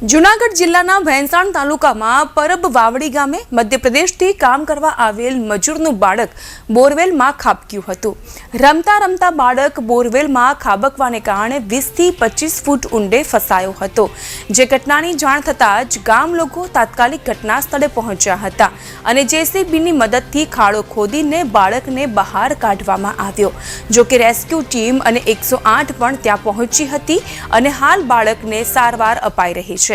જૂનાગઢ જિલ્લાના ભેંસાણ તાલુકામાં પરબ વાવડી ગામે મધ્યપ્રદેશથી કામ કરવા આવેલ મજૂરનું બાળક બોરવેલમાં ખાબક્યું હતું। રમતા રમતા બાળક બોરવેલમાં ખાબકવાને કારણે 20 થી 25 ફૂટ ઊંડે ફસાયો હતો, જે ઘટનાની જાણ થતાં જ ગામ લોકો તાત્કાલિક ઘટના સ્થળે પહોંચ્યા હતા અને જેસીબીની મદદથી ખાડો ખોદીને બાળકને બહાર કાઢવામાં આવ્યો। જો કે રેસ્ક્યુ ટીમ અને 108 પણ ત્યાં પહોંચી હતી અને હાલ બાળકને સારવાર અપાઈ રહી છે।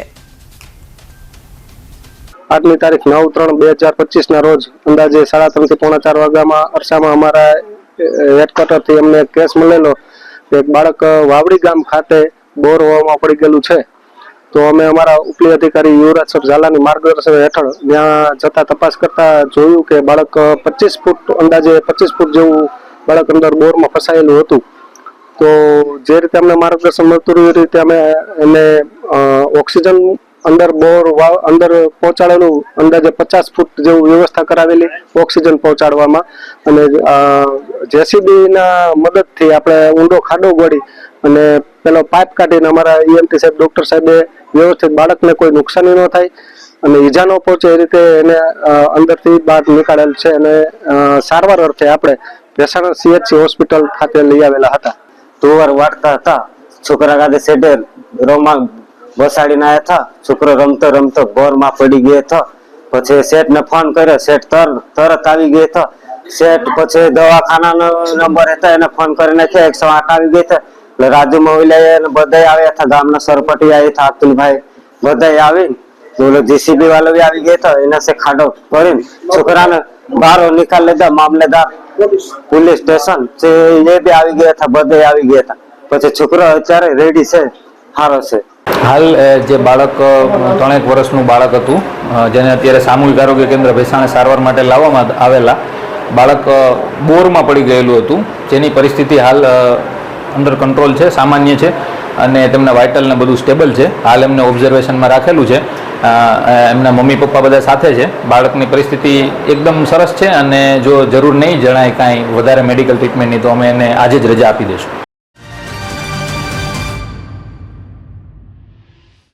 આજની તારીખ 9/3/2025 ના રોજ અંદાજે 3:30 થી 4:45 વાગ્યામાં અરસામાં અમારા હેડક્વાર્ટરથી અમને કેસ મળેલો કે એક બાળક વાવડી ગામ ખાતે બોર હોવામાં પડી ગયેલું છે। તો અમે અમારા ઉપલી અધિકારી યુવરાજ સર ઝાલાની માર્ગદર્શન હેઠળ ત્યાં જતા તપાસ કરતા જોયું કે બાળક 25 ફૂટ અંદાજે 25 ફૂટ જેવું બાળક અંદર બોરમાં ફસાયેલું હતું। તો જે રીતે અમને માર્ગદર્શન મળતું રહ્યું એ રીતે અમે એને ઓક્સિજન અંદર બોર અંદર પહોંચાડેલું અંદાજે 50 ફૂટ જેવું વ્યવસ્થા કરાવેલી ઓક્સિજન પહોંચાડવામાં, અને જેસીબીના મદદથી આપણે ઊંડો ખાડો ગોળી અને પેલો પાઇપ કાઢીને અમારા ઈએમટી સાહેબ ડોક્ટર સાહેબે વ્યવસ્થિત બાળકને કોઈ નુકસાની ન થાય અને ઈજા ન પહોંચે એ રીતે એને અંદરથી બહાર નીકાળેલ છે અને સારવાર અર્થે આપણે ભેંસાણ સીએચસી હોસ્પિટલ ખાતે લઈ આવેલા હતા। તુવર વાટતા હતા, છોકરા કાદે સેડે રોમાં બસાડીને આવ્યા હતા। છોકરો રમતો રમતો બોરમાં પડી ગયો હતો। પછી શેઠને ફોન કર્યો, શેઠ તરત આવી ગયો હતો। શેઠ પછી દવાખાનાનો નંબર હતો એને ફોન કરીને 108 આવી ગઈ હતો। એટલે રાજુ મહિલા બધા આવ્યા હતા, ગામના સરપટી આવ્યા હતા, અતુલભાઈ બધા આવી, જીસીબી વાળો બી આવી ગયો હતો। એને સે ખાડો કરીને છોકરાને બહાર નિકાલ લીધા। મામલેદાર પોલીસ સ્ટેશન છે એ બી આવી ગયા હતા, બધા આવી ગયા હતા। પછી છોકરો અત્યારે રેડી છે, સારો છે। હાલ જે બાળક 3 વર્ષનું બાળક હતું, જેને અત્યારે સામૂહિક આરોગ્ય કેન્દ્ર ભેંસાણે સારવાર માટે લાવવામાં આવેલા, બાળક બોરમાં પડી ગયેલું હતું, જેની પરિસ્થિતિ હાલ અંડર કંટ્રોલ છે, સામાન્ય છે અને તેમના વાઇટલ ને બધું સ્ટેબલ છે। હાલ એમને ઓબ્ઝર્વેશનમાં રાખેલું છે, એમના મમ્મી પપ્પા બધા સાથે છે। બાળકની પરિસ્થિતિ એકદમ સરસ છે અને જો જરૂર નહીં જણાય કાંઈ વધારે મેડિકલ ટ્રીટમેન્ટની તો અમે એને આજે જ રજા આપી દઈશું।